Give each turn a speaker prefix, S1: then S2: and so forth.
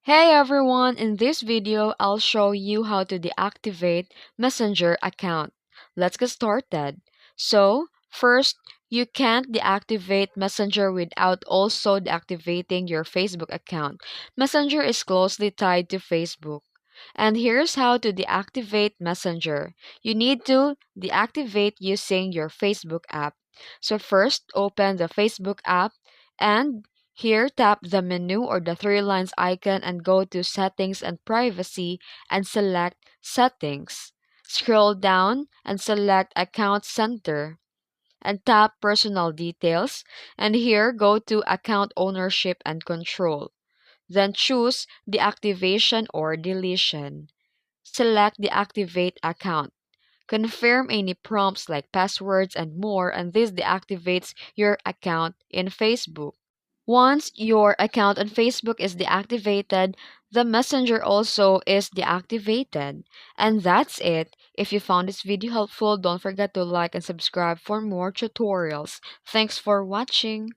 S1: Hey everyone, in this video, I'll show you how to deactivate Messenger account. Let's get started. First, you can't deactivate Messenger without also deactivating your Facebook account. Messenger is closely tied to Facebook. And here's how to deactivate Messenger. You need to deactivate using your Facebook app. First, open the Facebook app and here, tap the menu or the three lines icon and go to Settings and Privacy and select Settings. Scroll down and select Account Center and tap Personal Details, and here go to Account Ownership and Control. Then choose Deactivation or Deletion. Select Deactivate Account. Confirm any prompts like passwords and more, and this deactivates your account in Facebook. Once your account on Facebook is deactivated, the Messenger also is deactivated. And that's it. If you found this video helpful, don't forget to like and subscribe for more tutorials. Thanks for watching.